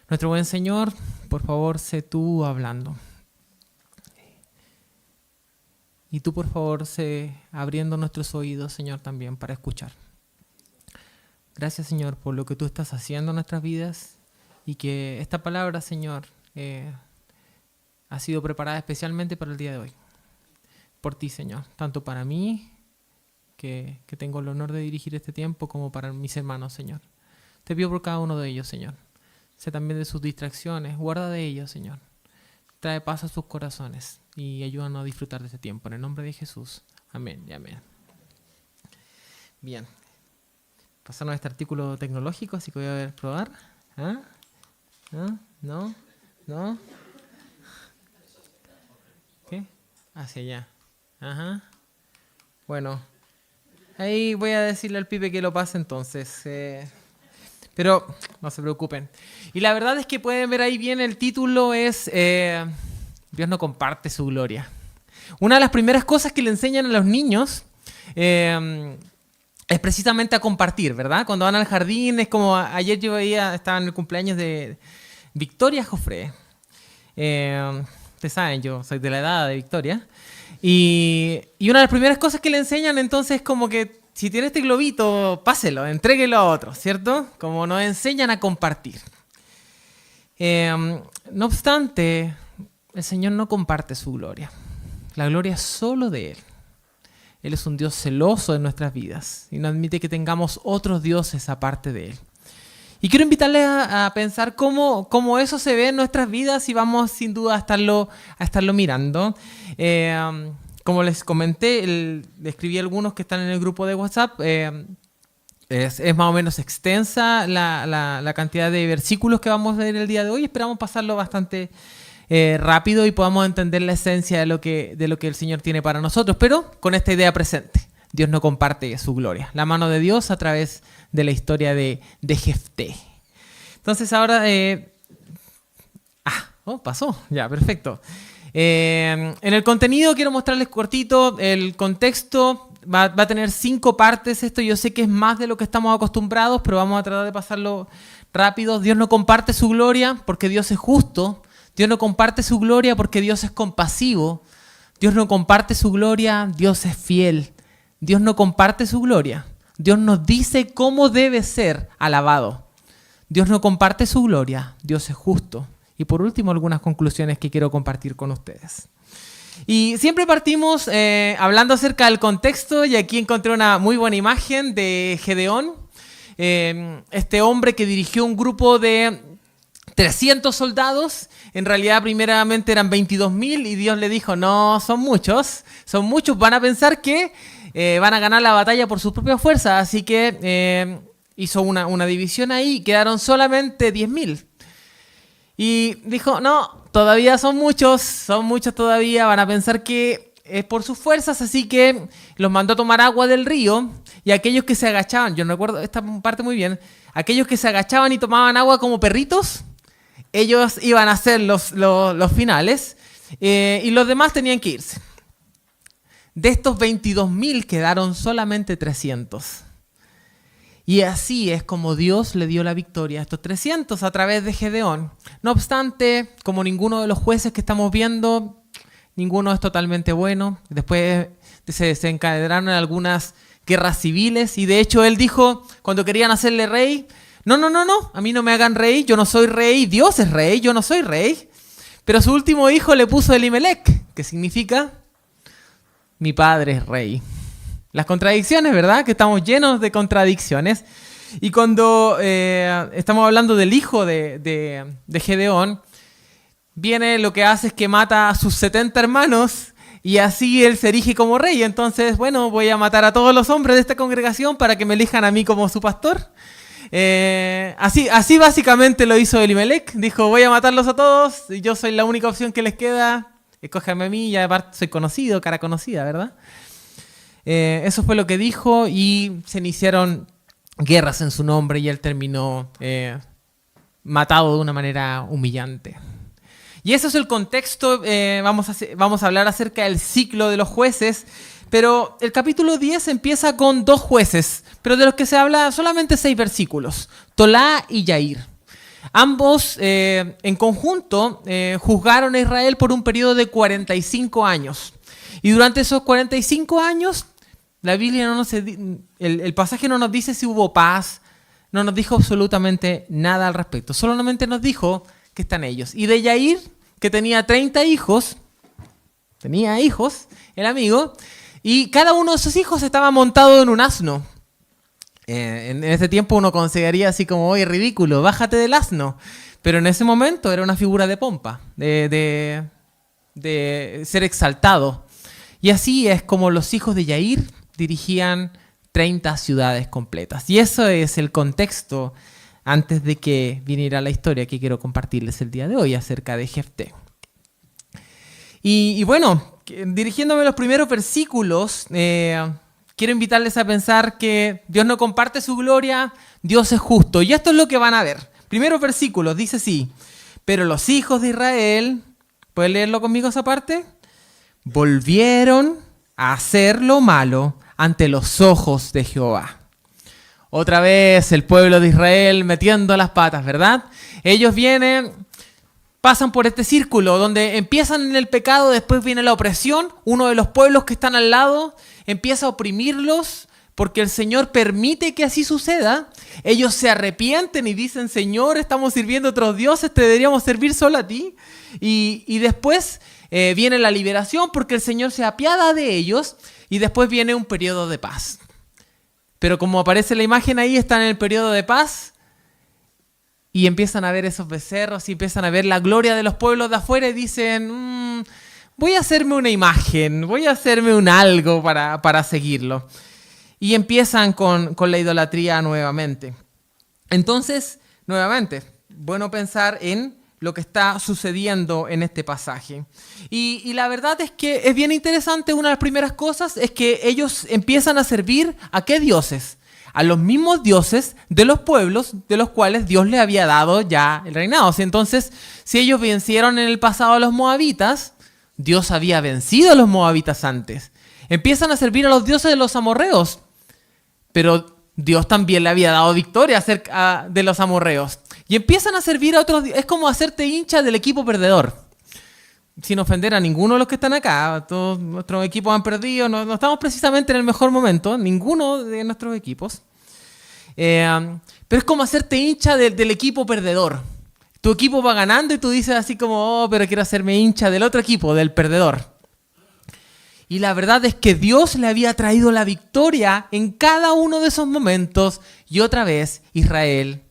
Nuestro buen Señor, por favor, sé tú hablando. Y tú, por favor, sé abriendo nuestros oídos, Señor, también para escuchar. Gracias, Señor, por lo que tú estás haciendo en nuestras vidas y que esta palabra, Señor, ha sido preparada especialmente para el día de hoy. Por ti, Señor, tanto para mí, que tengo el honor de dirigir este tiempo, como para mis hermanos, Señor. Te pido por cada uno de ellos, Señor. Sé también de sus distracciones, guarda de ellos, Señor. Trae paz a sus corazones y ayúdanos a disfrutar de este tiempo. En el nombre de Jesús. Amén y amén. Bien. Pasarnos a este artículo tecnológico, así que voy a probar. ¿Ah? ¿Ah? ¿No? ¿No? ¿Qué? Hacia allá. Ajá. Bueno. Ahí voy a decirle al pibe que lo pase entonces. Pero no se preocupen. Y la verdad es que pueden ver ahí bien, el título es Dios no comparte su gloria. Una de las primeras cosas que le enseñan a los niños es precisamente a compartir, ¿verdad? Cuando van al jardín, es como ayer yo veía, estaba en el cumpleaños de Victoria Jofré. Ustedes saben, yo soy de la edad de Victoria. Y una de las primeras cosas que le enseñan entonces es como que si tiene este globito, páselo, entréguelo a otro, ¿cierto? Como nos enseñan a compartir. No obstante, el Señor no comparte su gloria. La gloria es solo de Él. Él es un Dios celoso de nuestras vidas y no admite que tengamos otros dioses aparte de Él. Y quiero invitarles a pensar cómo eso se ve en nuestras vidas y vamos sin duda a estarlo mirando. Como les comenté, le escribí a algunos que están en el grupo de WhatsApp. Es más o menos extensa la cantidad de versículos que vamos a ver el día de hoy. Esperamos pasarlo bastante rápido y podamos entender la esencia de lo que el Señor tiene para nosotros, pero con esta idea presente. Dios no comparte su gloria. La mano de Dios a través de la historia de Jefté. Entonces ahora... pasó. Ya, perfecto. En el contenido quiero mostrarles cortito el contexto. Va a tener 5 partes esto. Yo sé que es más de lo que estamos acostumbrados, pero vamos a tratar de pasarlo rápido. Dios no comparte su gloria porque Dios es justo. Dios no comparte su gloria porque Dios es compasivo. Dios no comparte su gloria, Dios es fiel. Dios no comparte su gloria. Dios nos dice cómo debe ser alabado. Dios no comparte su gloria, Dios es justo. Y por último, algunas conclusiones que quiero compartir con ustedes. Y siempre partimos hablando acerca del contexto, y aquí encontré una muy buena imagen de Gedeón, este hombre que dirigió un grupo de 300 soldados. En realidad primeramente eran 22.000 y Dios le dijo, no, son muchos, van a pensar que van a ganar la batalla por sus propias fuerzas, así que hizo una división ahí y quedaron solamente 10.000. Y dijo, no, todavía son muchos todavía, van a pensar que es por sus fuerzas, así que los mandó a tomar agua del río y aquellos que se agachaban, yo no recuerdo esta parte muy bien, aquellos que se agachaban y tomaban agua como perritos, ellos iban a ser los finales y los demás tenían que irse. De estos 22.000 quedaron solamente 300. Y así es como Dios le dio la victoria a estos 300 a través de Gedeón. No obstante, como ninguno de los jueces que estamos viendo, ninguno es totalmente bueno. Después se desencadenaron algunas guerras civiles y de hecho él dijo, cuando querían hacerle rey, no, a mí no me hagan rey, yo no soy rey, Dios es rey, yo no soy rey. Pero su último hijo le puso Elimelec, que significa, mi padre es rey. Las contradicciones, ¿verdad? Que estamos llenos de contradicciones. Y cuando estamos hablando del hijo de Gedeón, viene lo que hace es que mata a sus 70 hermanos y así él se erige como rey. Entonces, bueno, voy a matar a todos los hombres de esta congregación para que me elijan a mí como su pastor. Así básicamente lo hizo Elimelec. Dijo, voy a matarlos a todos y yo soy la única opción que les queda. Escójame a mí y aparte soy conocido, cara conocida, ¿verdad? Eso fue lo que dijo y se iniciaron guerras en su nombre y él terminó matado de una manera humillante. Y ese es el contexto. Vamos a hablar acerca del ciclo de los jueces, pero el capítulo 10 empieza con 2 jueces, pero de los que se habla solamente 6 versículos, Tolá y Yair. Ambos en conjunto juzgaron a Israel por un periodo de 45 años. Y durante esos 45 años, la Biblia el pasaje no nos dice si hubo paz, no nos dijo absolutamente nada al respecto. Solamente nos dijo que están ellos. Y de Yair, que tenía 30 hijos, el amigo, y cada uno de sus hijos estaba montado en un asno. En ese tiempo uno consideraría así como, oye, ridículo, bájate del asno. Pero en ese momento era una figura de pompa, de ser exaltado. Y así es como los hijos de Yair dirigían 30 ciudades completas. Y eso es el contexto antes de que viniera la historia que quiero compartirles el día de hoy acerca de Jefté. Y bueno, dirigiéndome a los primeros versículos, quiero invitarles a pensar que Dios no comparte su gloria, Dios es justo. Y esto es lo que van a ver. Primeros versículos, dice así: pero los hijos de Israel, ¿pueden leerlo conmigo esa parte? Volvieron a hacer lo malo ante los ojos de Jehová. Otra vez el pueblo de Israel metiendo las patas, ¿verdad? Ellos pasan por este círculo donde empiezan en el pecado, después viene la opresión. Uno de los pueblos que están al lado empieza a oprimirlos porque el Señor permite que así suceda. Ellos se arrepienten y dicen: Señor, estamos sirviendo a otros dioses, te deberíamos servir solo a ti. Y después viene la liberación porque el Señor se apiada de ellos, y después viene un periodo de paz. Pero como aparece la imagen ahí, están en el periodo de paz y empiezan a ver esos becerros y empiezan a ver la gloria de los pueblos de afuera y dicen: voy a hacerme una imagen, voy a hacerme un algo para seguirlo. Y empiezan con la idolatría nuevamente. Entonces, nuevamente, bueno pensar en lo que está sucediendo en este pasaje. Y la verdad es que es bien interesante. Una de las primeras cosas es que ellos empiezan a servir ¿a qué dioses? A los mismos dioses de los pueblos de los cuales Dios les había dado ya el reinado. Entonces, si ellos vencieron en el pasado a los moabitas, Dios había vencido a los moabitas antes. Empiezan a servir a los dioses de los amorreos, pero Dios también le había dado victoria acerca de los amorreos. Y empiezan a servir a otros. Es como hacerte hincha del equipo perdedor. Sin ofender a ninguno de los que están acá. Todos nuestros equipos han perdido. No estamos precisamente en el mejor momento. Ninguno de nuestros equipos. Pero es como hacerte hincha del equipo perdedor. Tu equipo va ganando y tú dices así como: pero quiero hacerme hincha del otro equipo, del perdedor. Y la verdad es que Dios le había traído la victoria en cada uno de esos momentos. Y otra vez Israel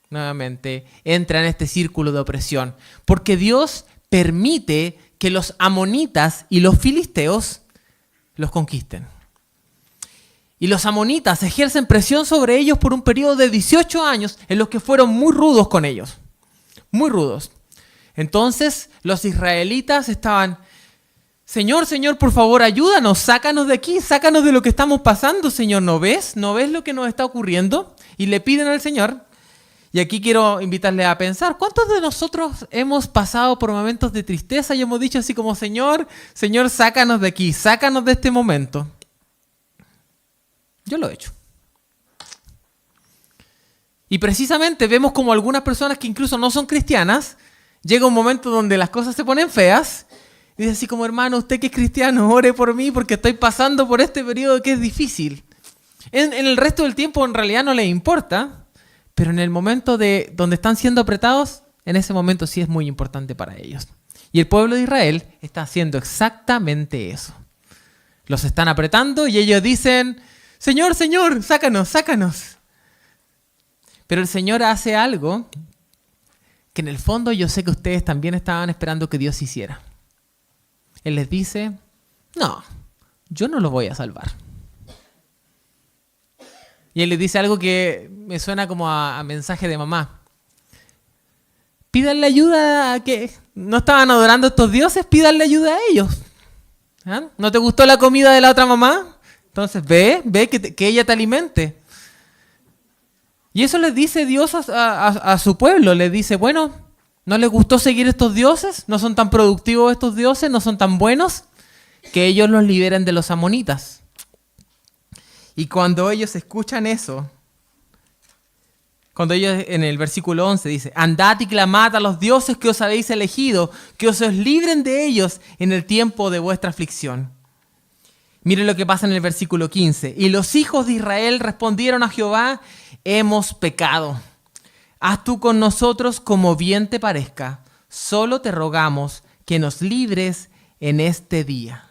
nuevamente entra en este círculo de opresión, porque Dios permite que los amonitas y los filisteos los conquisten. Y los amonitas ejercen presión sobre ellos por un periodo de 18 años en los que fueron muy rudos con ellos. Muy rudos. Entonces los israelitas estaban: Señor, Señor, por favor, ayúdanos, sácanos de aquí, sácanos de lo que estamos pasando, Señor. ¿No ves? ¿No ves lo que nos está ocurriendo? Y le piden al Señor. Y aquí quiero invitarle a pensar: ¿cuántos de nosotros hemos pasado por momentos de tristeza y hemos dicho así como: Señor, Señor, sácanos de aquí, sácanos de este momento? Yo lo he hecho. Y precisamente vemos como algunas personas que incluso no son cristianas, llega un momento donde las cosas se ponen feas, y dice así como: hermano, usted que es cristiano, ore por mí porque estoy pasando por este periodo que es difícil. En el resto del tiempo en realidad no les importa, pero en el momento donde están siendo apretados, en ese momento sí es muy importante para ellos. Y el pueblo de Israel está haciendo exactamente eso. Los están apretando y ellos dicen: Señor, Señor, sácanos, sácanos. Pero el Señor hace algo que en el fondo yo sé que ustedes también estaban esperando que Dios hiciera. Él les dice: no, yo no los voy a salvar. Y Él les dice algo que me suena como a mensaje de mamá. Pídanle ayuda a que no estaban adorando a estos dioses, pídanle ayuda a ellos. ¿Ah? ¿No te gustó la comida de la otra mamá? Entonces ve que ella te alimente. Y eso les dice Dios a su pueblo. Les dice: bueno, ¿no les gustó seguir estos dioses? ¿No son tan productivos estos dioses? ¿No son tan buenos? Que ellos los liberen de los amonitas. Y cuando ellos escuchan eso, Cuando ellos en el versículo 11 dice, andad y clamad a los dioses que os habéis elegido, que os libren de ellos en el tiempo de vuestra aflicción. Miren lo que pasa en el versículo 15. Y los hijos de Israel respondieron a Jehová, hemos pecado. Haz tú con nosotros como bien te parezca. Solo te rogamos que nos libres en este día.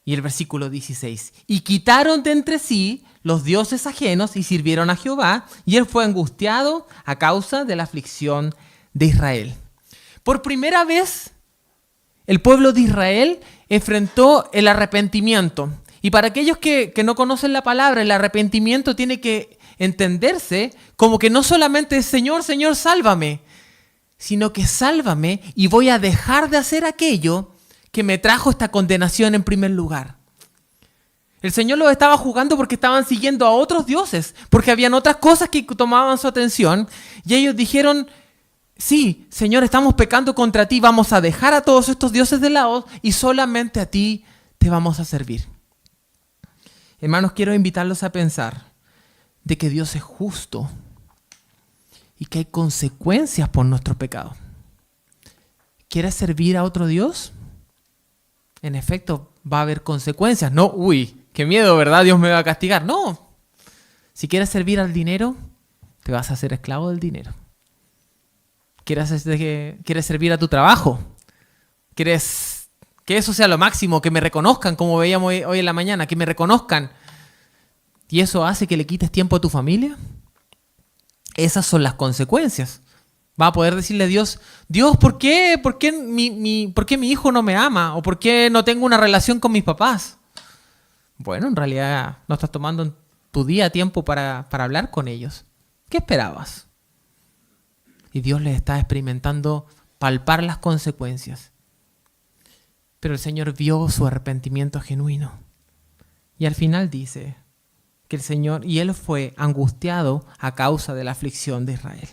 Y el versículo 16. Y quitaron de entre sí los dioses ajenos y sirvieron a Jehová, y él fue angustiado a causa de la aflicción de Israel. Por primera vez, el pueblo de Israel enfrentó el arrepentimiento. Y para aquellos que no conocen la palabra, el arrepentimiento tiene que entenderse como que no solamente es Señor, Señor, sálvame, sino que sálvame y voy a dejar de hacer aquello que me trajo esta condenación en primer lugar. El Señor los estaba juzgando porque estaban siguiendo a otros dioses, porque habían otras cosas que tomaban su atención, y ellos dijeron, sí, Señor, estamos pecando contra ti, vamos a dejar a todos estos dioses de lado y solamente a ti te vamos a servir. Hermanos, quiero invitarlos a pensar de que Dios es justo y que hay consecuencias por nuestro pecado. ¿Quieres servir a otro Dios? En efecto, va a haber consecuencias. No, uy, qué miedo, ¿verdad? Dios me va a castigar. No. Si quieres servir al dinero, te vas a hacer esclavo del dinero. ¿Quieres servir a tu trabajo? ¿Quieres que eso sea lo máximo? Que me reconozcan, como veíamos hoy en la mañana, que me reconozcan. ¿Y eso hace que le quites tiempo a tu familia? Esas son las consecuencias. Va a poder decirle a Dios, Dios, ¿por qué mi hijo no me ama? ¿O por qué no tengo una relación con mis papás? Bueno, en realidad no estás tomando en tu día tiempo para hablar con ellos. ¿Qué esperabas? Y Dios les está experimentando palpar las consecuencias. Pero el Señor vio su arrepentimiento genuino. Y al final dice que el Señor, y Él fue angustiado a causa de la aflicción de Israel.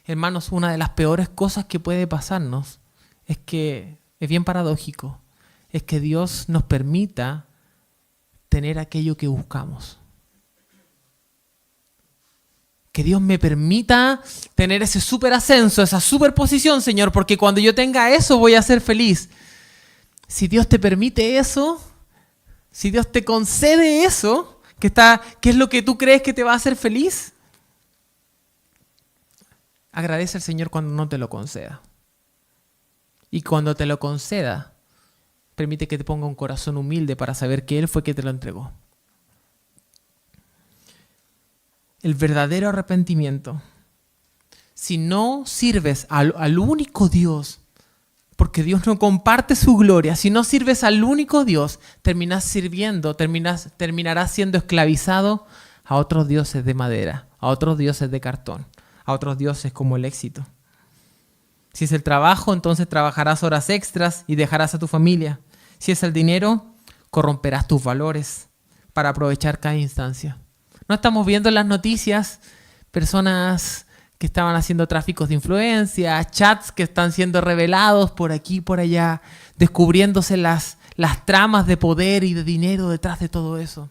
Hermanos, una de las peores cosas que puede pasarnos es que, es bien paradójico, es que Dios nos permita tener aquello que buscamos. Que Dios me permita tener ese súper ascenso, esa súper posición, Señor, porque cuando yo tenga eso voy a ser feliz. Si Dios te permite eso, si Dios te concede eso, ¿qué es lo que tú crees que te va a hacer feliz? Agradece al Señor cuando no te lo conceda. Y cuando te lo conceda, permite que te ponga un corazón humilde para saber que Él fue quien te lo entregó. El verdadero arrepentimiento, si no sirves al único Dios, porque Dios no comparte su gloria, si no sirves al único Dios, terminarás siendo esclavizado a otros dioses de madera, a otros dioses de cartón, a otros dioses como el éxito. Si es el trabajo, entonces trabajarás horas extras y dejarás a tu familia. Si es el dinero, corromperás tus valores para aprovechar cada instancia. No estamos viendo en las noticias personas que estaban haciendo tráficos de influencia, chats que están siendo revelados por aquí y por allá, descubriéndose las tramas de poder y de dinero detrás de todo eso.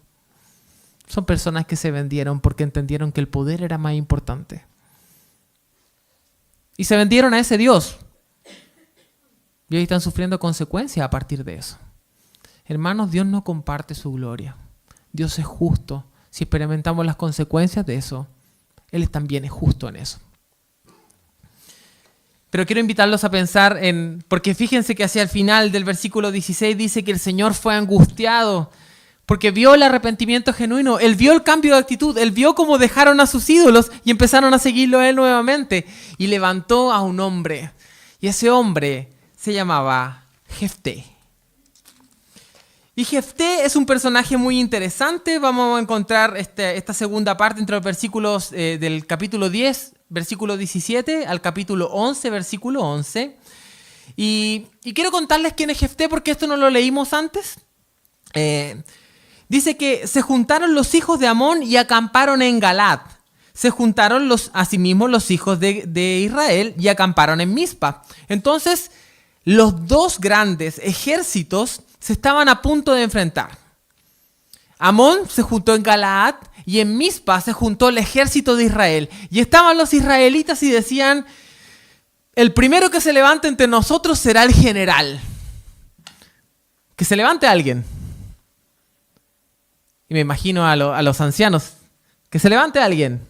Son personas que se vendieron porque entendieron que el poder era más importante. Y se vendieron a ese Dios. Y hoy están sufriendo consecuencias a partir de eso. Hermanos, Dios no comparte su gloria. Dios es justo. Si experimentamos las consecuencias de eso, Él también es justo en eso. Pero quiero invitarlos a pensar porque fíjense que hacia el final del versículo 16 dice que el Señor fue angustiado porque vio el arrepentimiento genuino, Él vio el cambio de actitud, Él vio cómo dejaron a sus ídolos y empezaron a seguirlo a Él nuevamente. Y levantó a un hombre, y ese hombre se llamaba Jefté. Y Jefté es un personaje muy interesante. Vamos a encontrar esta segunda parte entre los versículos del capítulo 10, versículo 17, al capítulo 11, versículo 11. Y quiero contarles quién es Jefté porque esto no lo leímos antes. Dice que se juntaron los hijos de Amón y acamparon en Galad. Se juntaron asimismo los hijos de Israel y acamparon en Mizpa. Entonces, los dos grandes ejércitos se estaban a punto de enfrentar. Amón se juntó en Galaad y en Mizpa se juntó el ejército de Israel. Y estaban los israelitas y decían, el primero que se levante entre nosotros será el general. Que se levante alguien. Y me imagino a los ancianos. Que se levante alguien.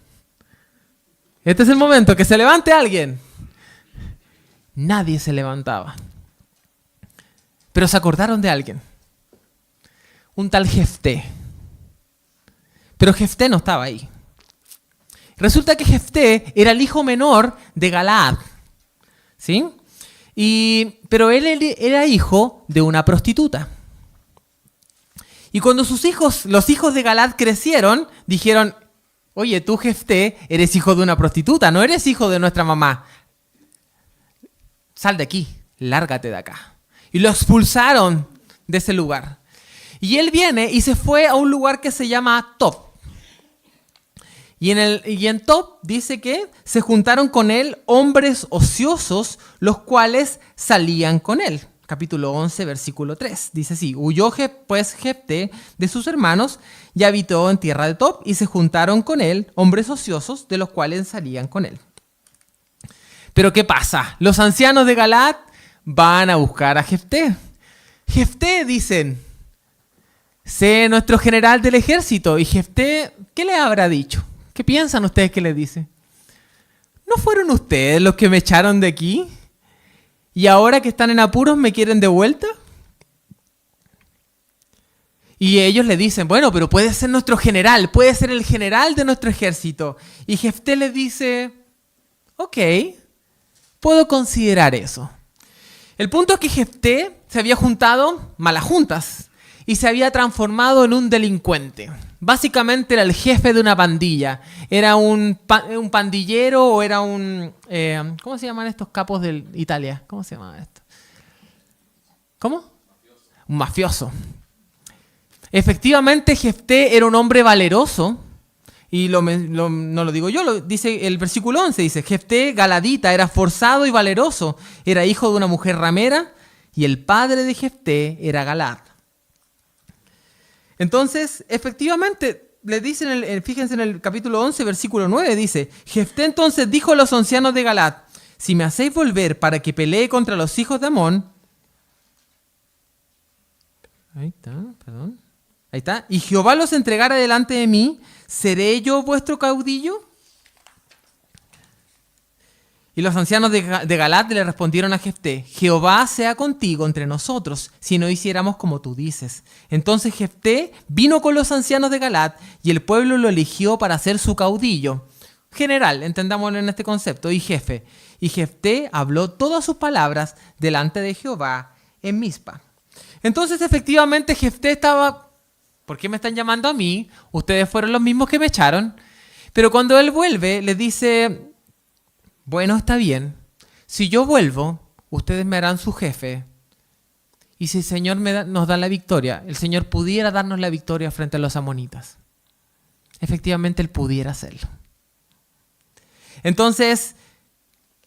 Este es el momento, que se levante alguien. Nadie se levantaba. Pero se acordaron de alguien. Un tal Jefté. Pero Jefté no estaba ahí. Resulta que Jefté era el hijo menor de Galaad. ¿Sí? Pero él era hijo de una prostituta. Y cuando los hijos de Galaad crecieron, dijeron, oye, tú Jefté eres hijo de una prostituta, no eres hijo de nuestra mamá. Sal de aquí, lárgate de acá. Y lo expulsaron de ese lugar. Y él viene y se fue a un lugar que se llama Top. Y en Top dice que se juntaron con él hombres ociosos, los cuales salían con él. Capítulo 11, versículo 3. Dice así, huyó pues Jefté de sus hermanos y habitó en tierra de Top, y se juntaron con él hombres ociosos, de los cuales salían con él. Pero ¿qué pasa? Los ancianos de Galaad van a buscar a Jefté. Jefté, dicen, sé nuestro general del ejército. Y Jefté, ¿qué le habrá dicho? ¿Qué piensan ustedes que le dice? ¿No fueron ustedes los que me echaron de aquí? ¿Y ahora que están en apuros me quieren de vuelta? Y ellos le dicen, bueno, pero puede ser nuestro general, puede ser el general de nuestro ejército. Y Jefté les dice, ok, puedo considerar eso. El punto es que Jefté se había juntado malas juntas y se había transformado en un delincuente. Básicamente era el jefe de una pandilla. Era un pandillero o era un... ¿cómo se llaman estos capos de Italia? ¿Cómo se llama esto? ¿Cómo? Un mafioso. Efectivamente, Jefté era un hombre valeroso. Y no lo digo yo, dice el versículo 11, dice, Jefté galadita era forzado y valeroso. Era hijo de una mujer ramera y el padre de Jefté era Galad. Entonces, efectivamente, le dicen, fíjense en el capítulo 11, versículo 9, dice, Jefté entonces dijo a los ancianos de Galad, si me hacéis volver para que pelee contra los hijos de Amón, ahí está, y Jehová los entregara delante de mí, ¿seré yo vuestro caudillo? Y los ancianos de Galaad le respondieron a Jefté, Jehová sea contigo entre nosotros, si no hiciéramos como tú dices. Entonces Jefté vino con los ancianos de Galaad, y el pueblo lo eligió para ser su caudillo. General, entendámoslo en este concepto, y jefe. Y Jefté habló todas sus palabras delante de Jehová en Mizpa. Entonces efectivamente Jefté estaba, ¿por qué me están llamando a mí? Ustedes fueron los mismos que me echaron. Pero cuando él vuelve, les dice, bueno, está bien. Si yo vuelvo, ustedes me harán su jefe. Y si el Señor nos da la victoria, el Señor pudiera darnos la victoria frente a los amonitas. Efectivamente, Él pudiera hacerlo. Entonces,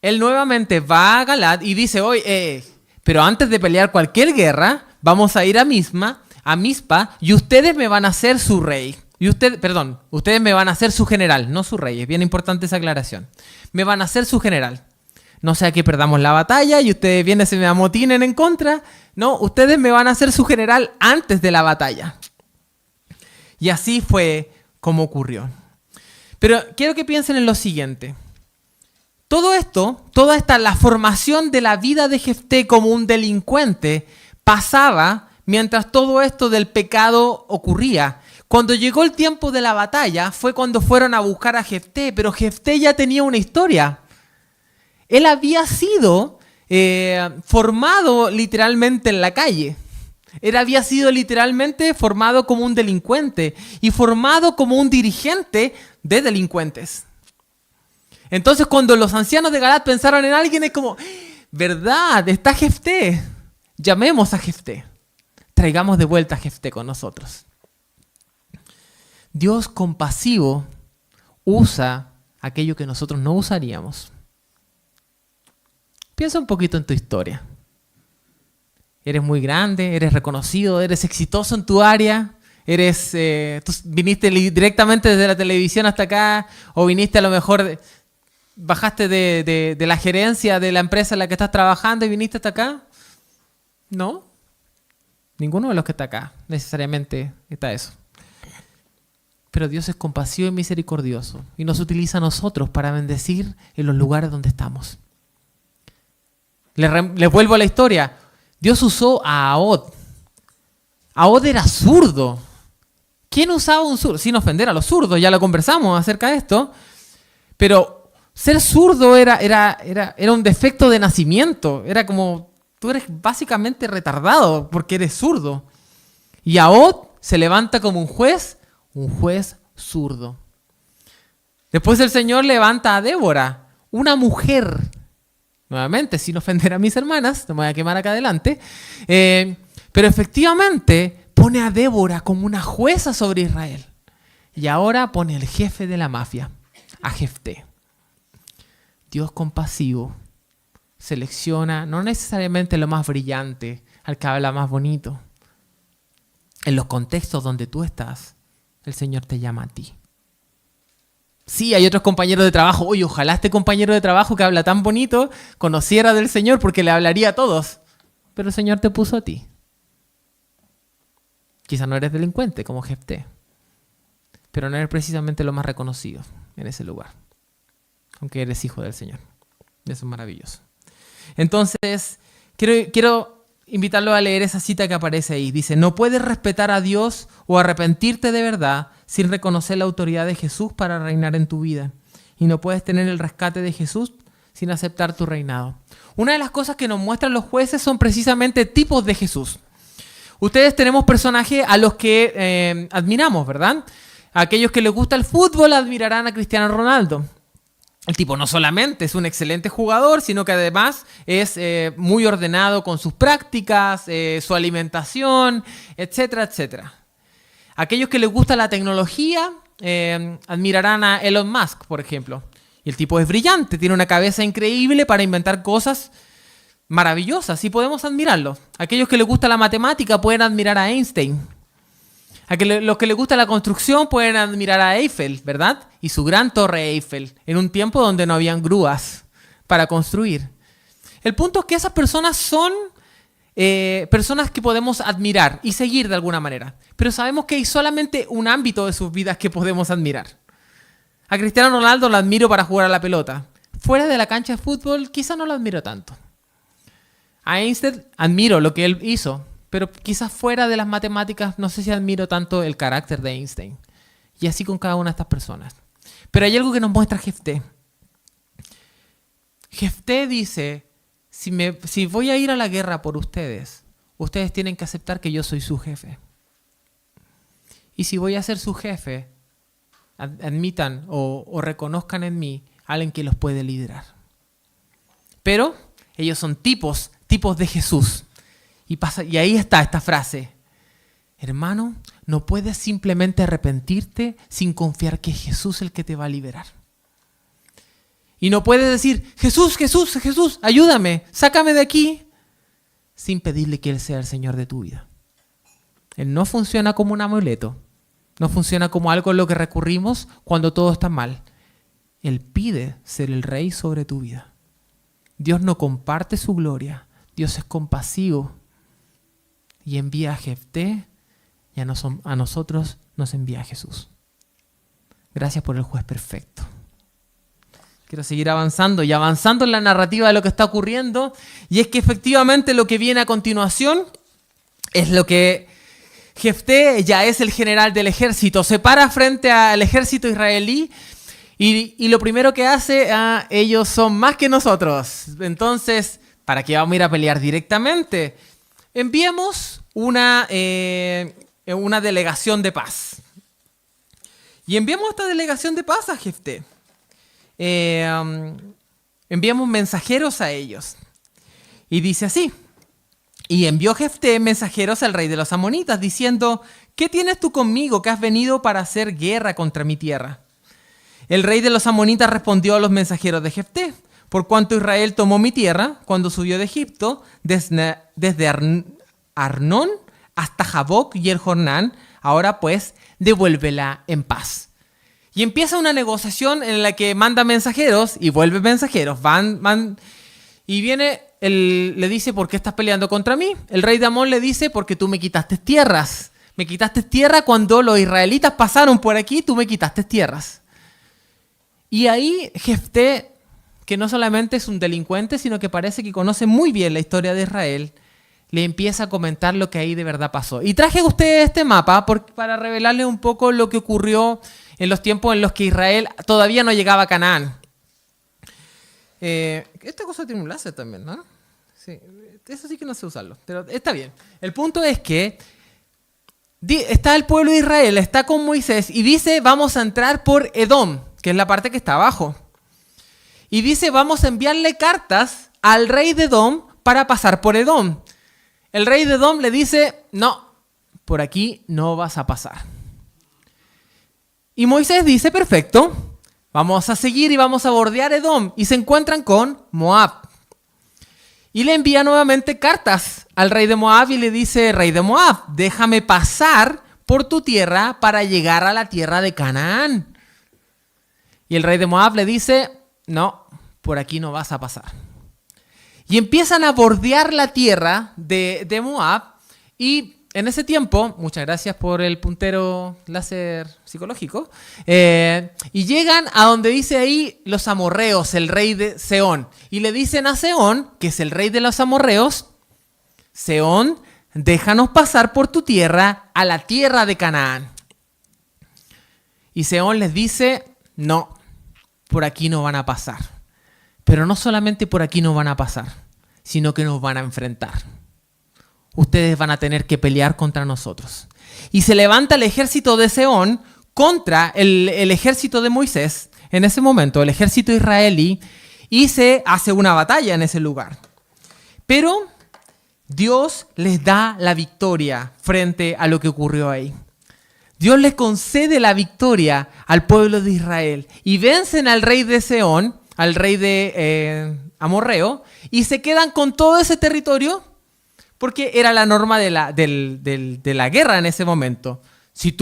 Él nuevamente va a Galaad y dice, oye, pero antes de pelear cualquier guerra, vamos a ir a Mizpa, y ustedes me van a hacer su rey. Ustedes me van a hacer su general, no su rey. Es bien importante esa aclaración. Me van a hacer su general. No sea que perdamos la batalla y ustedes vienen y se me amotinen en contra. No, ustedes me van a hacer su general antes de la batalla. Y así fue como ocurrió. Pero quiero que piensen en lo siguiente. Todo esto, la formación de la vida de Jefté como un delincuente pasaba mientras todo esto del pecado ocurría. Cuando llegó el tiempo de la batalla fue cuando fueron a buscar a Jefté, pero Jefté ya tenía una historia. Él había sido formado literalmente en la calle. Él había sido literalmente formado como un delincuente y formado como un dirigente de delincuentes. Entonces cuando los ancianos de Galaad pensaron en alguien, es como, ¿verdad? Está Jefté. Llamemos a Jefté. Traigamos de vuelta a Jefté con nosotros. Dios compasivo usa aquello que nosotros no usaríamos. Piensa un poquito en tu historia. Eres muy grande, eres reconocido, eres exitoso en tu área, Tú viniste directamente desde la televisión hasta acá, o viniste a lo mejor, bajaste de la gerencia de la empresa en la que estás trabajando y viniste hasta acá. No, ninguno de los que está acá necesariamente está eso. Pero Dios es compasivo y misericordioso y nos utiliza a nosotros para bendecir en los lugares donde estamos. Les vuelvo a la historia. Dios usó a Ahod. Ahod era zurdo. ¿Quién usaba un zurdo? Sin ofender a los zurdos, ya lo conversamos acerca de esto. Pero ser zurdo era un defecto de nacimiento. Era como, tú eres básicamente retardado porque eres zurdo. Y Ahod se levanta como un juez zurdo. Después el Señor levanta a Débora, una mujer, nuevamente, sin ofender a mis hermanas, no me voy a quemar acá adelante, pero efectivamente pone a Débora como una jueza sobre Israel. Y ahora pone el jefe de la mafia, a Jefté. Dios compasivo selecciona no necesariamente lo más brillante, al que habla más bonito. En los contextos donde tú estás, el Señor te llama a ti. Sí, hay otros compañeros de trabajo. Oye, ojalá este compañero de trabajo que habla tan bonito conociera del Señor porque le hablaría a todos. Pero el Señor te puso a ti. Quizás no eres delincuente como Jefté, pero no eres precisamente lo más reconocido en ese lugar, aunque eres hijo del Señor. Eso es maravilloso. Entonces, quiero invitarlo a leer esa cita que aparece ahí. Dice, no puedes respetar a Dios o arrepentirte de verdad sin reconocer la autoridad de Jesús para reinar en tu vida. Y no puedes tener el rescate de Jesús sin aceptar tu reinado. Una de las cosas que nos muestran los jueces son precisamente tipos de Jesús. Ustedes tenemos personajes a los que admiramos, ¿verdad? Aquellos que les gusta el fútbol admirarán a Cristiano Ronaldo. El tipo no solamente es un excelente jugador, sino que además es muy ordenado con sus prácticas, su alimentación, etcétera, etcétera. Aquellos que les gusta la tecnología admirarán a Elon Musk, por ejemplo. Y el tipo es brillante, tiene una cabeza increíble para inventar cosas maravillosas y podemos admirarlo. Aquellos que les gusta la matemática pueden admirar a Einstein. Los que les gusta la construcción pueden admirar a Eiffel, ¿verdad? Y su gran torre Eiffel, en un tiempo donde no habían grúas para construir. El punto es que esas personas son personas que podemos admirar y seguir de alguna manera. Pero sabemos que hay solamente un ámbito de sus vidas que podemos admirar. A Cristiano Ronaldo lo admiro para jugar a la pelota. Fuera de la cancha de fútbol, quizás no lo admiro tanto. A Einstein admiro lo que él hizo, pero quizás fuera de las matemáticas no sé si admiro tanto el carácter de Einstein. Y así con cada una de estas personas. Pero hay algo que nos muestra Jefté. Jefté dice, si voy a ir a la guerra por ustedes, ustedes tienen que aceptar que yo soy su jefe. Y si voy a ser su jefe, admitan o reconozcan en mí a alguien que los puede liderar. Pero ellos son tipos de Jesús. Y ahí está esta frase. Hermano, no puedes simplemente arrepentirte sin confiar que es Jesús el que te va a liberar. Y no puedes decir, Jesús, Jesús, Jesús, ayúdame, sácame de aquí, sin pedirle que Él sea el Señor de tu vida. Él no funciona como un amuleto. No funciona como algo en lo que recurrimos cuando todo está mal. Él pide ser el Rey sobre tu vida. Dios no comparte su gloria. Dios es compasivo. Y envía a Jefté y a nosotros nos envía a Jesús. Gracias por el juez perfecto. Quiero seguir avanzando y avanzando en la narrativa de lo que está ocurriendo. Y es que efectivamente lo que viene a continuación es lo que Jefté ya es el general del ejército. Se para frente al ejército israelí y lo primero que hace, ellos son más que nosotros. Entonces, ¿para qué vamos a ir a pelear directamente? Enviemos una delegación de paz. Y enviamos esta delegación de paz a Jefté. Enviamos mensajeros a ellos. Y dice así. Y envió Jefté mensajeros al rey de los amonitas, diciendo, ¿qué tienes tú conmigo que has venido para hacer guerra contra mi tierra? El rey de los amonitas respondió a los mensajeros de Jefté, por cuanto Israel tomó mi tierra cuando subió de Egipto, desde Arnón hasta Jaboc y el Jordán, Ahora pues, devuélvela en paz. Y empieza una negociación en la que manda mensajeros y vuelve mensajeros. Van y viene, le dice, ¿por qué estás peleando contra mí? El rey de Amón le dice, porque tú me quitaste tierras. Me quitaste tierra cuando los israelitas pasaron por aquí, tú me quitaste tierras. Y ahí Jefté, que no solamente es un delincuente, sino que parece que conoce muy bien la historia de Israel, le empieza a comentar lo que ahí de verdad pasó. Y traje a ustedes este mapa para revelarles un poco lo que ocurrió en los tiempos en los que Israel todavía no llegaba a Canaán. Esta cosa tiene un láser también, ¿no? Sí, eso sí que no sé usarlo, pero está bien. El punto es que está el pueblo de Israel, está con Moisés y dice, vamos a entrar por Edom, que es la parte que está abajo. Y dice, vamos a enviarle cartas al rey de Edom para pasar por Edom. El rey de Edom le dice, no, por aquí no vas a pasar. Y Moisés dice, perfecto, vamos a seguir y vamos a bordear Edom. Y se encuentran con Moab. Y le envía nuevamente cartas al rey de Moab y le dice, rey de Moab, déjame pasar por tu tierra para llegar a la tierra de Canaán. Y el rey de Moab le dice, no, por aquí no vas a pasar. Y empiezan a bordear la tierra de Moab y en ese tiempo, muchas gracias por el puntero láser psicológico, y llegan a donde dice ahí los amorreos, el rey de Sehón. Y le dicen a Sehón, que es el rey de los amorreos, Sehón, déjanos pasar por tu tierra a la tierra de Canaán. Y Sehón les dice, no, por aquí no van a pasar. Pero no solamente por aquí no van a pasar, sino que nos van a enfrentar. Ustedes van a tener que pelear contra nosotros. Y se levanta el ejército de Sehón contra el ejército de Moisés, en ese momento, el ejército israelí, y se hace una batalla en ese lugar. Pero Dios les da la victoria frente a lo que ocurrió ahí. Dios les concede la victoria al pueblo de Israel y vencen al rey de Sehón, al rey de Amorreo, y se quedan con todo ese territorio porque era la norma de la guerra en ese momento. Si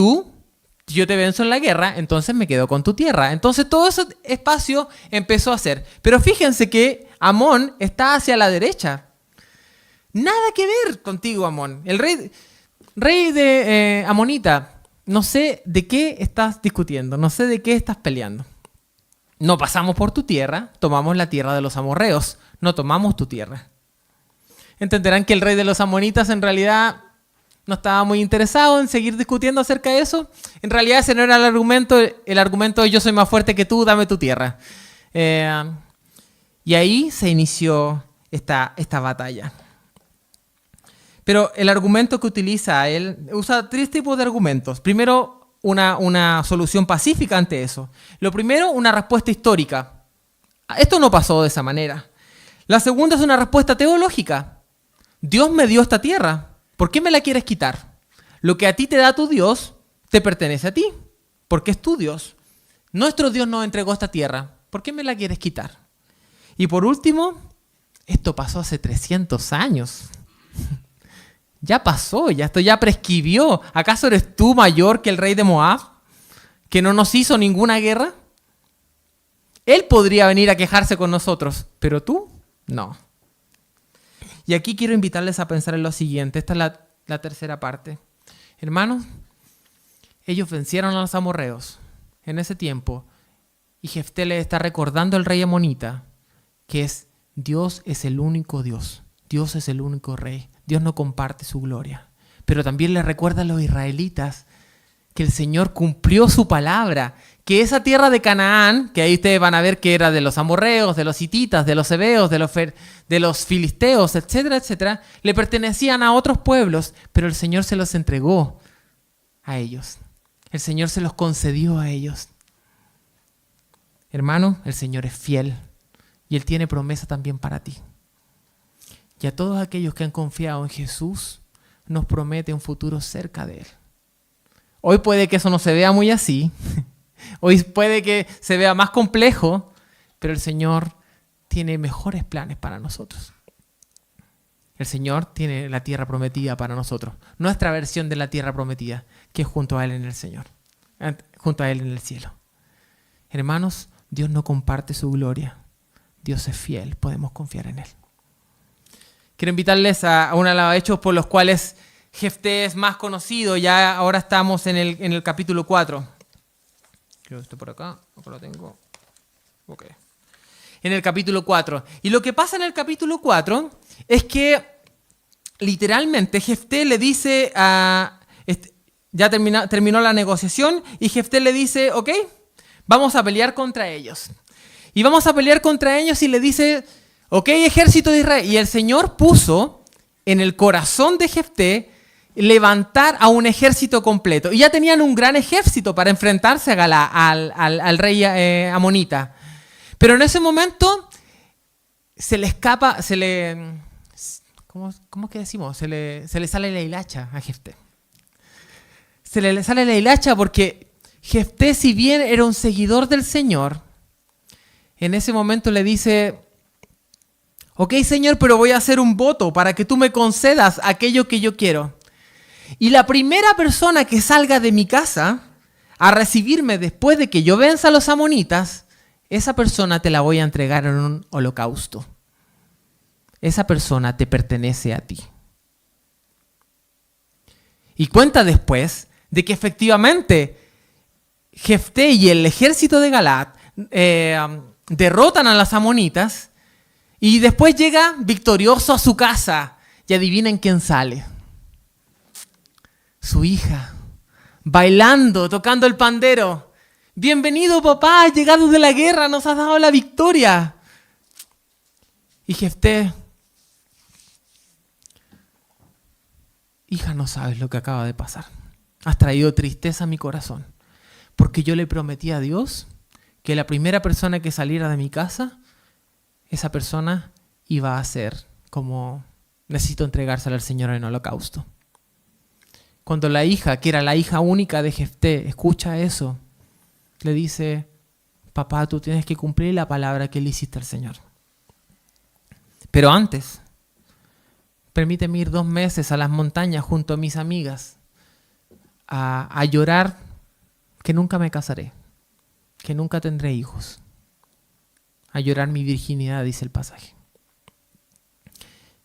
yo te venzo en la guerra, entonces me quedo con tu tierra. Entonces todo ese espacio empezó a ser. Pero fíjense que Amón está hacia la derecha. Nada que ver contigo, Amón. El rey de Amonita, no sé de qué estás discutiendo, no sé de qué estás peleando. No pasamos por tu tierra, tomamos la tierra de los amorreos, no tomamos tu tierra. Entenderán que el rey de los amonitas en realidad no estaba muy interesado en seguir discutiendo acerca de eso. En realidad ese no era el argumento es yo soy más fuerte que tú, dame tu tierra. Y ahí se inició esta batalla. Pero el argumento que utiliza él, usa tres tipos de argumentos. Primero, una solución pacífica ante eso. Lo primero, una respuesta histórica. Esto no pasó de esa manera. La segunda es una respuesta teológica. Dios me dio esta tierra. ¿Por qué me la quieres quitar? Lo que a ti te da tu Dios, te pertenece a ti. Porque es tu Dios. Nuestro Dios nos entregó esta tierra. ¿Por qué me la quieres quitar? Y por último, esto pasó hace 300 años. Ya pasó, esto ya prescribió. ¿Acaso eres tú mayor que el rey de Moab, que no nos hizo ninguna guerra? Él podría venir a quejarse con nosotros, pero tú, no. Y aquí quiero invitarles a pensar en lo siguiente. Esta es la tercera parte. Hermanos, ellos vencieron a los amorreos en ese tiempo. Y Jefté les está recordando al rey amonita que Dios es el único Dios. Dios es el único rey. Dios no comparte su gloria. Pero también les recuerda a los israelitas que el Señor cumplió su palabra, que esa tierra de Canaán, que ahí ustedes van a ver que era de los amorreos, de los hititas, de los heveos, de los filisteos, etcétera, etcétera, le pertenecían a otros pueblos, pero el Señor se los entregó a ellos. El Señor se los concedió a ellos. Hermano, el Señor es fiel y Él tiene promesa también para ti. Y a todos aquellos que han confiado en Jesús, nos promete un futuro cerca de Él. Hoy puede que eso no se vea muy así. Hoy puede que se vea más complejo, pero el Señor tiene mejores planes para nosotros. El Señor tiene la tierra prometida para nosotros. Nuestra versión de la tierra prometida. que junto a Él en el Señor, junto a Él en el cielo. Hermanos, Dios no comparte su gloria. Dios es fiel, podemos confiar en Él. Quiero invitarles a uno de los hechos por los cuales Jefté es más conocido. Ya ahora estamos en el capítulo 4. Creo que esto por acá lo tengo. Ok. En el capítulo 4. Y lo que pasa en el capítulo 4 es que literalmente Jefté le dice ya terminó la negociación y Jefté le dice, ok, vamos a pelear contra ellos. Y vamos a pelear contra ellos y le dice, ok, ejército de Israel. Y el Señor puso en el corazón de Jefté levantar a un ejército completo. Y ya tenían un gran ejército para enfrentarse a Galá, al rey amonita. Pero en ese momento se le escapa, ¿cómo que decimos? Se le sale la hilacha a Jefté. Se le sale la hilacha porque Jefté, si bien era un seguidor del Señor, en ese momento le dice, ok, Señor, pero voy a hacer un voto para que tú me concedas aquello que yo quiero. Y la primera persona que salga de mi casa a recibirme después de que yo venza a los amonitas, esa persona te la voy a entregar en un holocausto. Esa persona te pertenece a ti. Y cuenta después de que efectivamente Jefté y el ejército de Galaad derrotan a las amonitas y después llega victorioso a su casa. Y adivinen quién sale. Su hija, bailando, tocando el pandero. Bienvenido, papá, has llegado de la guerra, nos has dado la victoria. Y Jefté, hija, no sabes lo que acaba de pasar. Has traído tristeza a mi corazón, porque yo le prometí a Dios que la primera persona que saliera de mi casa, esa persona iba a ser como necesito entregársela al Señor en holocausto. Cuando la hija, que era la hija única de Jefté, escucha eso, le dice, papá, tú tienes que cumplir la palabra que le hiciste al Señor. Pero antes, permíteme ir 2 meses a las montañas junto a mis amigas a llorar que nunca me casaré, que nunca tendré hijos. A llorar mi virginidad, dice el pasaje.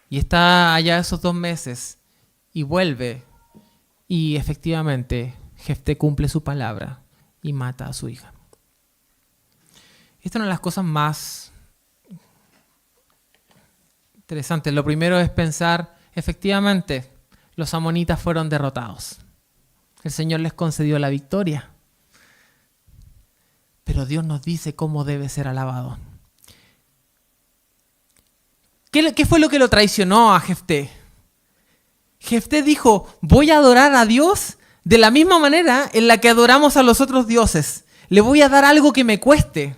Y está allá esos 2 meses y vuelve. Y efectivamente, Jefté cumple su palabra y mata a su hija. Esta es una de las cosas más interesantes. Lo primero es pensar, efectivamente, los amonitas fueron derrotados. El Señor les concedió la victoria. Pero Dios nos dice cómo debe ser alabado. ¿Qué fue lo que lo traicionó a Jefté? Jefté dijo, voy a adorar a Dios de la misma manera en la que adoramos a los otros dioses. Le voy a dar algo que me cueste.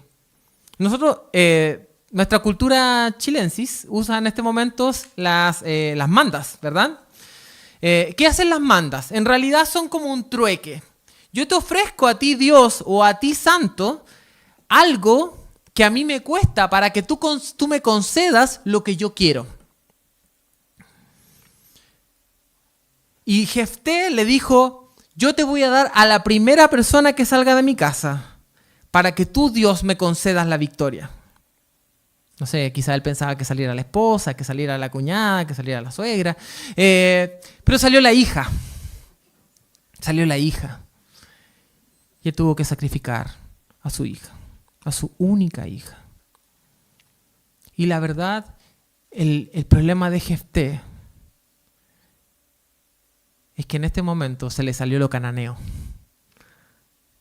Nosotros, nuestra cultura chilensis usa en este momento las mandas, ¿verdad? ¿Qué hacen las mandas? En realidad son como un trueque. Yo te ofrezco a ti, Dios, o a ti, Santo, algo que a mí me cuesta para que tú me concedas lo que yo quiero. Y Jefté le dijo, yo te voy a dar a la primera persona que salga de mi casa para que tú, Dios, me concedas la victoria. No sé, quizá él pensaba que saliera la esposa, que saliera la cuñada, que saliera la suegra. Pero salió la hija. Salió la hija. Y él tuvo que sacrificar a su hija, a su única hija. Y la verdad, el problema de Jefté es que en este momento se le salió lo cananeo.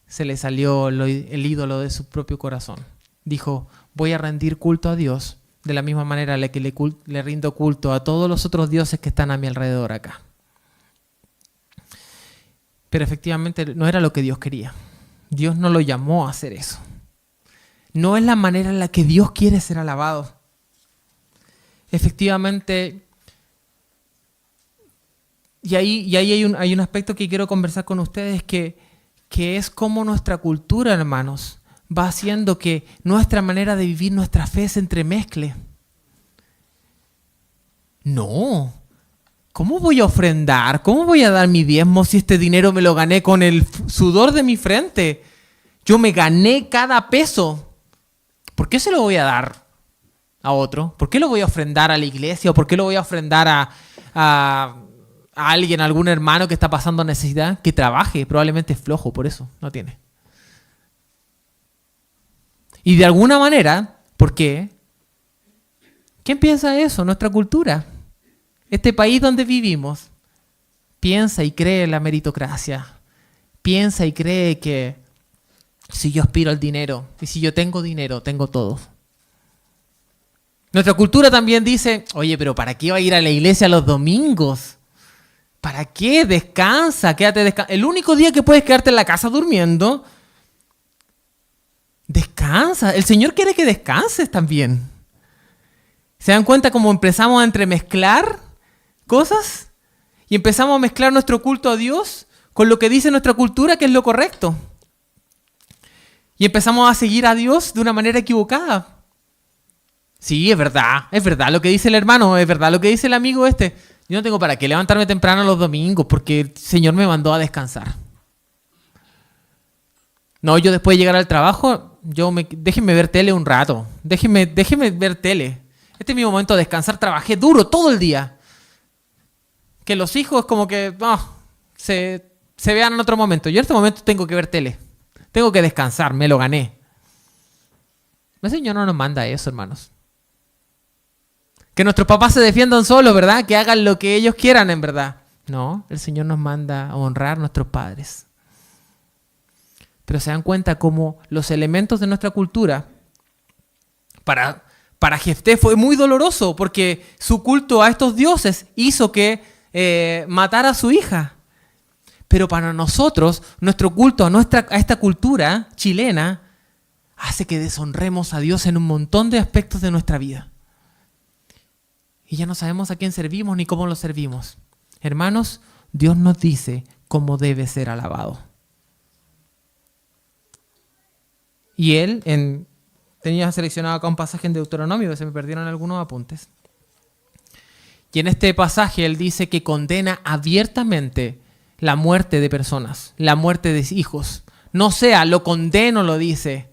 Se le salió el ídolo de su propio corazón. Dijo, voy a rendir culto a Dios de la misma manera en la que le rindo culto a todos los otros dioses que están a mi alrededor acá. Pero efectivamente no era lo que Dios quería. Dios no lo llamó a hacer eso. No es la manera en la que Dios quiere ser alabado. Efectivamente, y ahí hay un aspecto que quiero conversar con ustedes que es cómo nuestra cultura, hermanos, va haciendo que nuestra manera de vivir nuestra fe se entremezcle. No. ¿cómo voy a ofrendar? ¿Cómo voy a dar mi diezmo si este dinero me lo gané con el sudor de mi frente? Yo me gané cada peso. ¿Por qué se lo voy a dar a otro? ¿Por qué lo voy a ofrendar a la iglesia? ¿O por qué lo voy a ofrendar a alguien, a algún hermano que está pasando necesidad? Que trabaje, probablemente es flojo, por eso no tiene. Y de alguna manera, ¿por qué? ¿Quién piensa eso? Nuestra cultura. Este país donde vivimos piensa y cree en la meritocracia. Piensa y cree que si yo aspiro al dinero y si yo tengo dinero, tengo todo. Nuestra cultura también dice, oye, pero ¿para qué va a ir a la iglesia los domingos? ¿Para qué? Descansa, El único día que puedes quedarte en la casa durmiendo, descansa. El Señor quiere que descanses también. ¿Se dan cuenta cómo empezamos a entremezclar cosas? Y empezamos a mezclar nuestro culto a Dios con lo que dice nuestra cultura que es lo correcto. Y empezamos a seguir a Dios de una manera equivocada. Sí, es verdad lo que dice el hermano, es verdad lo que dice el amigo este. Yo no tengo para qué levantarme temprano los domingos porque el Señor me mandó a descansar. No, yo después de llegar al trabajo, déjenme ver tele un rato. Déjenme ver tele. Este es mi momento de descansar. Trabajé duro todo el día. Que los hijos como que se vean en otro momento. Yo en este momento tengo que ver tele. Tengo que descansar. Me lo gané. El Señor no nos manda eso, hermanos. Que nuestros papás se defiendan solos, ¿verdad? Que hagan lo que ellos quieran, en verdad. No, el Señor nos manda a honrar a nuestros padres. Pero se dan cuenta cómo los elementos de nuestra cultura para Jefté fue muy doloroso porque su culto a estos dioses hizo que matara a su hija. Pero para nosotros, nuestro culto a esta cultura chilena hace que deshonremos a Dios en un montón de aspectos de nuestra vida. Y ya no sabemos a quién servimos ni cómo lo servimos. Hermanos, Dios nos dice cómo debe ser alabado. Y él, tenía seleccionado acá un pasaje en Deuteronomio, que se me perdieron algunos apuntes. Y en este pasaje él dice que condena abiertamente la muerte de personas, la muerte de hijos. No sea, lo condeno, lo dice,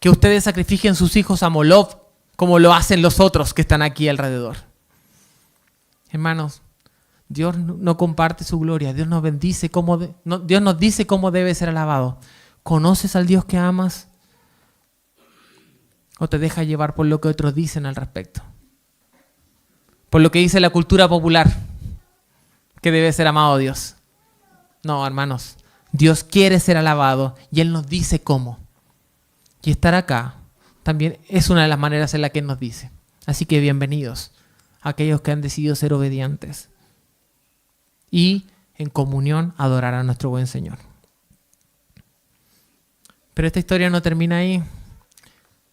que ustedes sacrifiquen sus hijos a Moloch como lo hacen los otros que están aquí alrededor. Hermanos, Dios no comparte su gloria. Dios nos bendice, Dios nos dice cómo debe ser alabado. ¿Conoces al Dios que amas? ¿O te dejas llevar por lo que otros dicen al respecto? Por lo que dice la cultura popular, que debe ser amado Dios. No, hermanos, Dios quiere ser alabado y Él nos dice cómo. Y estar acá también es una de las maneras en las que Él nos dice. Así que bienvenidos a aquellos que han decidido ser obedientes y en comunión adorar a nuestro buen Señor. Pero esta historia no termina ahí.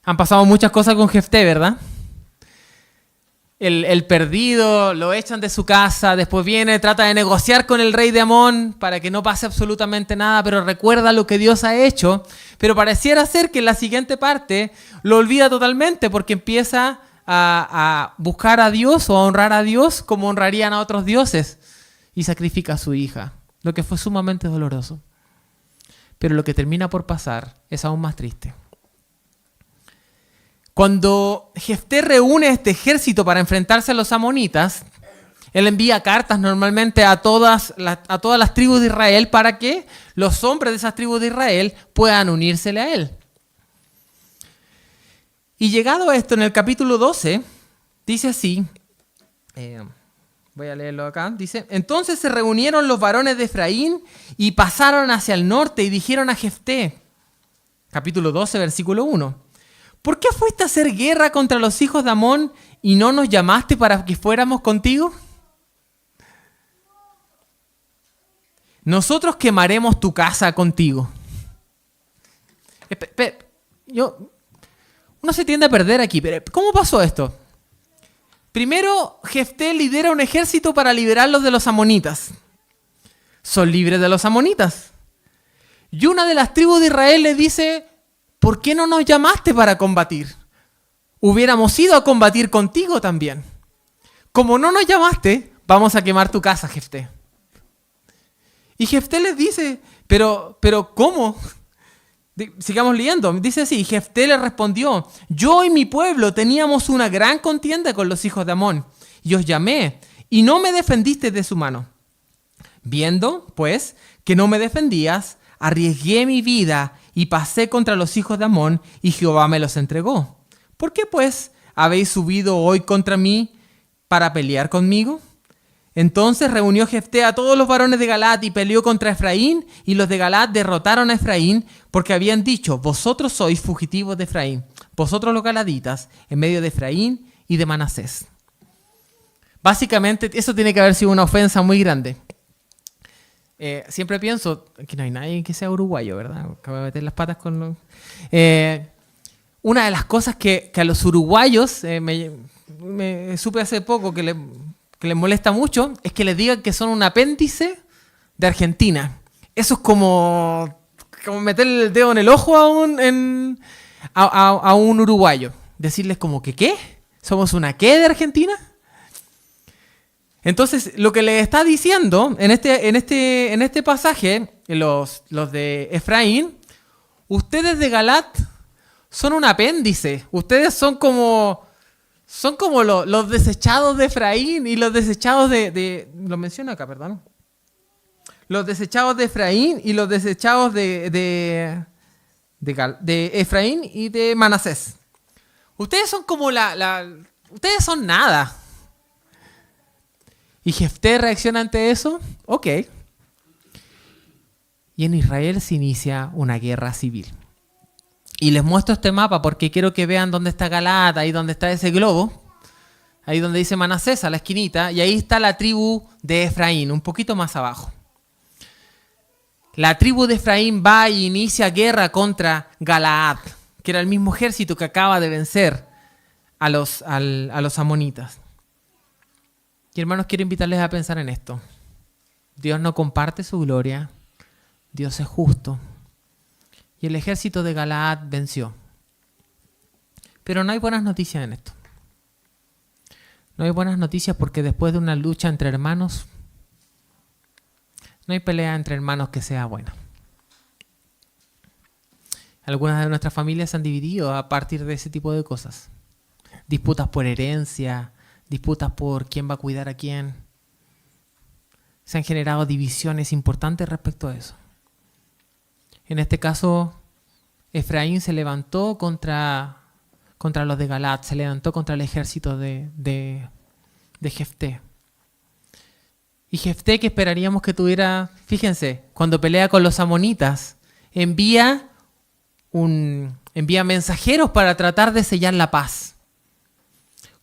Han pasado muchas cosas con Jefté, ¿verdad? El perdido, lo echan de su casa, después viene, trata de negociar con el rey de Amón para que no pase absolutamente nada, pero recuerda lo que Dios ha hecho. Pero pareciera ser que en la siguiente parte lo olvida totalmente porque empieza a buscar a Dios o a honrar a Dios como honrarían a otros dioses y sacrifica a su hija, lo que fue sumamente doloroso. Pero lo que termina por pasar es aún más triste. Cuando Jefté reúne este ejército para enfrentarse a los amonitas, él envía cartas normalmente a todas las tribus de Israel para que los hombres de esas tribus de Israel puedan unírsele a él. Y llegado a esto, en el capítulo 12, dice así, voy a leerlo acá, dice: entonces se reunieron los varones de Efraín y pasaron hacia el norte y dijeron a Jefté, capítulo 12, versículo 1, ¿por qué fuiste a hacer guerra contra los hijos de Amón y no nos llamaste para que fuéramos contigo? Nosotros quemaremos tu casa contigo. Uno se tiende a perder aquí, pero ¿cómo pasó esto? Primero, Jefté lidera un ejército para liberarlos de los amonitas. Son libres de los amonitas. Y una de las tribus de Israel le dice: ¿por qué no nos llamaste para combatir? Hubiéramos ido a combatir contigo también. Como no nos llamaste, vamos a quemar tu casa, Jefté. Y Jefté les dice, pero ¿cómo? Sigamos leyendo. Dice así, Jefté le respondió, yo y mi pueblo teníamos una gran contienda con los hijos de Amón, y os llamé, y no me defendiste de su mano. Viendo, pues, que no me defendías, arriesgué mi vida y pasé contra los hijos de Amón, y Jehová me los entregó. ¿Por qué, pues, habéis subido hoy contra mí para pelear conmigo? Entonces reunió Jefté a todos los varones de Galaad y peleó contra Efraín, y los de Galaad derrotaron a Efraín, porque habían dicho, vosotros sois fugitivos de Efraín, vosotros los galaditas, en medio de Efraín y de Manasés. Básicamente, eso tiene que haber sido una ofensa muy grande. Siempre pienso que no hay nadie que sea uruguayo, ¿verdad? Acabo de meter las patas con los... una de las cosas que a los uruguayos, me supe hace poco que les molesta mucho, es que les digan que son un apéndice de Argentina. Eso es como meterle el dedo en el ojo a un uruguayo. Decirles como que ¿qué? ¿Somos una qué de Argentina? Entonces, lo que le está diciendo en este pasaje, los de Efraín, ustedes de Galaad son un apéndice. Ustedes son como los desechados de Efraín y los desechados lo menciono acá, perdón. Los desechados de Efraín y los desechados de Efraín y de Manasés. Ustedes son como ustedes son nada. ¿Y Jefté reacciona ante eso? Ok. Y en Israel se inicia una guerra civil. Y les muestro este mapa porque quiero que vean dónde está Galaad, ahí donde está ese globo, ahí donde dice Manasés, a la esquinita, y ahí está la tribu de Efraín, un poquito más abajo. La tribu de Efraín va y inicia guerra contra Galaad, que era el mismo ejército que acaba de vencer a los amonitas. Y hermanos, quiero invitarles a pensar en esto. Dios no comparte su gloria, Dios es justo. Y el ejército de Galaad venció. Pero no hay buenas noticias en esto. No hay buenas noticias porque después de una lucha entre hermanos, no hay pelea entre hermanos que sea buena. Algunas de nuestras familias se han dividido a partir de ese tipo de cosas. Disputas por herencia, disputas por quién va a cuidar a quién. Se han generado divisiones importantes respecto a eso. En este caso, Efraín se levantó contra los de Galaad, se levantó contra el ejército de Jefté. Y Jefté, que esperaríamos que tuviera, fíjense, cuando pelea con los amonitas, envía mensajeros para tratar de sellar la paz.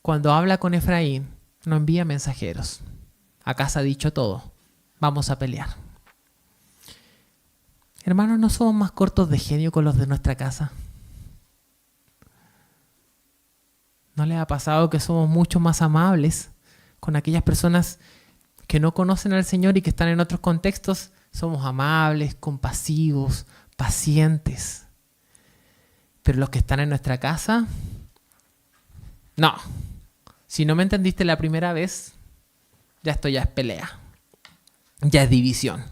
Cuando habla con Efraín, no envía mensajeros. Acá se ha dicho todo. Vamos a pelear. Hermanos, ¿no somos más cortos de genio con los de nuestra casa? ¿No les ha pasado que somos mucho más amables con aquellas personas que no conocen al Señor y que están en otros contextos? Somos amables, compasivos, pacientes. Pero los que están en nuestra casa, no. Si no me entendiste la primera vez, esto ya es pelea. Ya es división.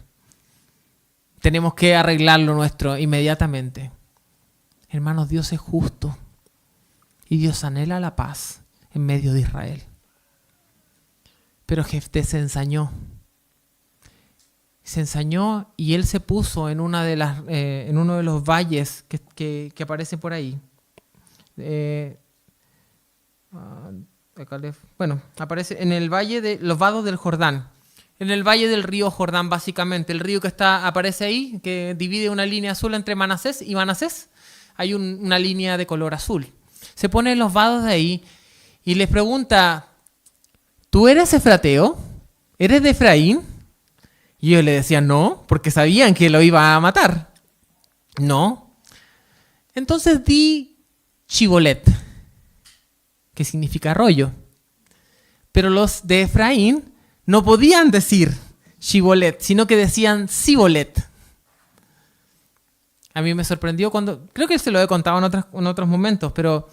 Tenemos que arreglar lo nuestro inmediatamente. Hermanos, Dios es justo. Y Dios anhela la paz en medio de Israel. Pero Jefté se ensañó. Se ensañó y él se puso en uno de los valles que aparecen por ahí. Aparece en el valle de los vados del Jordán. En el valle del río Jordán, básicamente. El río que aparece ahí, que divide una línea azul entre Manasés y Manasés. Hay una línea de color azul. Se pone en los vados de ahí y les pregunta, ¿tú eres efrateo? ¿Eres de Efraín? Y ellos le decían no, porque sabían que lo iba a matar. No. Entonces di Shibolet, que significa arroyo. Pero los de Efraín no podían decir Shibolet, sino que decían Sibolet. A mí me sorprendió cuando, creo que se lo he contado en otros momentos, pero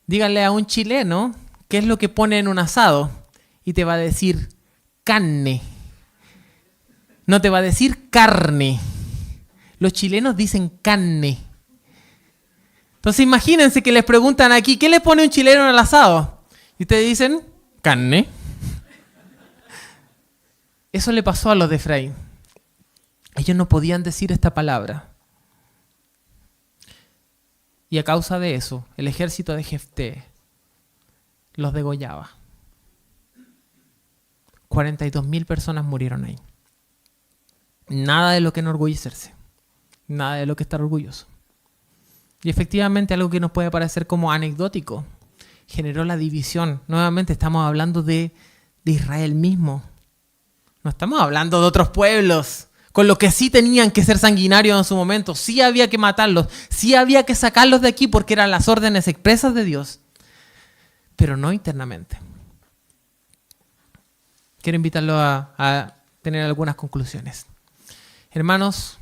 díganle a un chileno qué es lo que pone en un asado y te va a decir carne. No te va a decir carne. Los chilenos dicen carne. Entonces imagínense que les preguntan aquí, ¿qué le pone un chileno al asado? Y ustedes dicen, carne. Eso le pasó a los de Efraín. Ellos no podían decir esta palabra. Y a causa de eso, el ejército de Jefté los degollaba. 42.000 personas murieron ahí. Nada de lo que enorgullecerse. Nada de lo que estar orgulloso. Y efectivamente algo que nos puede parecer como anecdótico generó la división. Nuevamente estamos hablando de Israel mismo. No estamos hablando de otros pueblos, con los que sí tenían que ser sanguinarios en su momento. Sí había que matarlos, sí había que sacarlos de aquí porque eran las órdenes expresas de Dios. Pero no internamente. Quiero invitarlo a tener algunas conclusiones. Hermanos,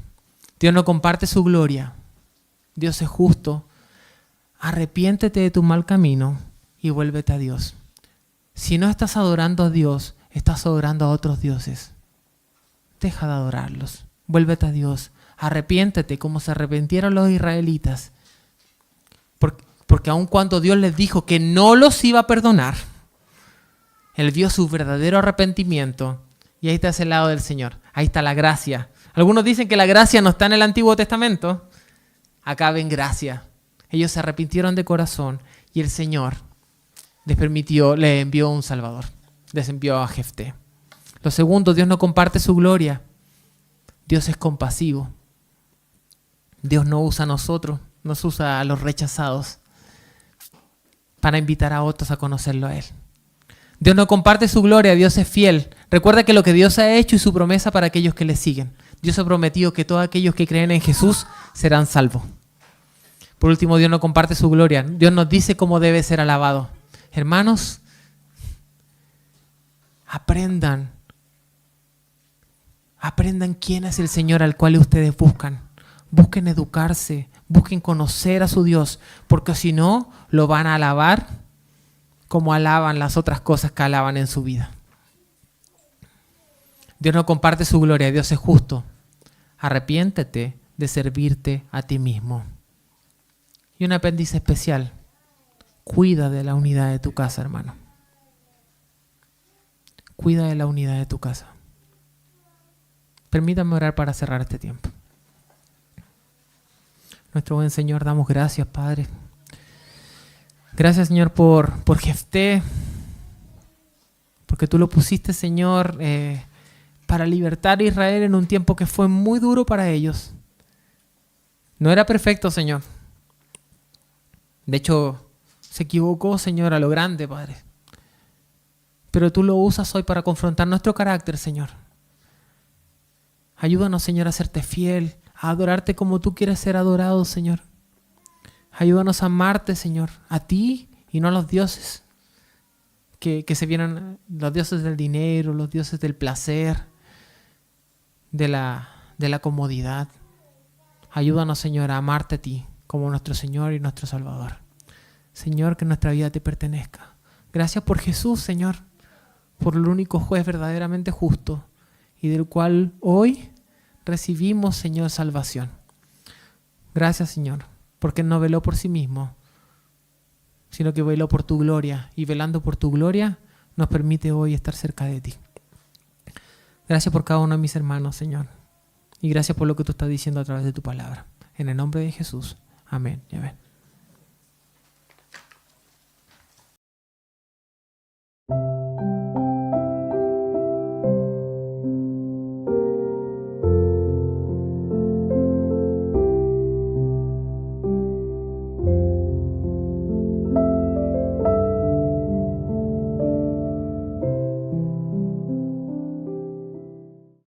Dios no comparte su gloria. Dios es justo. Arrepiéntete de tu mal camino y vuélvete a Dios. Si no estás adorando a Dios, estás adorando a otros dioses. Deja de adorarlos. Vuélvete a Dios. Arrepiéntete como se arrepintieron los israelitas. Porque aun cuando Dios les dijo que no los iba a perdonar, Él vio su verdadero arrepentimiento. Y ahí está ese lado del Señor. Ahí está la gracia. Algunos dicen que la gracia no está en el Antiguo Testamento. Acá ven gracia. Ellos se arrepintieron de corazón y el Señor les envió un Salvador. Les envió a Jefté. Lo segundo, Dios no comparte su gloria. Dios es compasivo. Dios no usa a nosotros, nos usa a los rechazados para invitar a otros a conocerlo a Él. Dios no comparte su gloria, Dios es fiel. Recuerda que lo que Dios ha hecho y su promesa para aquellos que le siguen. Dios ha prometido que todos aquellos que creen en Jesús serán salvos. Por último, Dios no comparte su gloria. Dios nos dice cómo debe ser alabado. Hermanos, aprendan quién es el Señor al cual ustedes buscan. Busquen educarse, busquen conocer a su Dios, porque si no, lo van a alabar como alaban las otras cosas que alaban en su vida. Dios no comparte su gloria, Dios es justo. Arrepiéntete de servirte a ti mismo. Y un apéndice especial, cuida de la unidad de tu casa, hermano. Cuida de la unidad de tu casa. Permítame orar para cerrar este tiempo. Nuestro buen Señor, damos gracias, Padre. Gracias, Señor, por Jefté, porque tú lo pusiste, Señor, para libertar a Israel en un tiempo que fue muy duro para ellos. No era perfecto, Señor. De hecho, se equivocó, Señor, a lo grande, Padre. Pero tú lo usas hoy para confrontar nuestro carácter, Señor. Ayúdanos, Señor, a serte fiel, a adorarte como tú quieres ser adorado, Señor. Ayúdanos a amarte, Señor, a ti y no a los dioses que se vienen, los dioses del dinero, los dioses del placer, de la comodidad. Ayúdanos, Señor, a amarte a ti como nuestro Señor y nuestro Salvador. Señor, que nuestra vida te pertenezca. Gracias por Jesús, Señor, por el único juez verdaderamente justo y del cual hoy recibimos, Señor, salvación. Gracias, Señor, porque no veló por sí mismo, sino que veló por tu gloria, y velando por tu gloria nos permite hoy estar cerca de ti. Gracias por cada uno de mis hermanos, Señor, y gracias por lo que tú estás diciendo a través de tu palabra. En el nombre de Jesús. Amén y amén.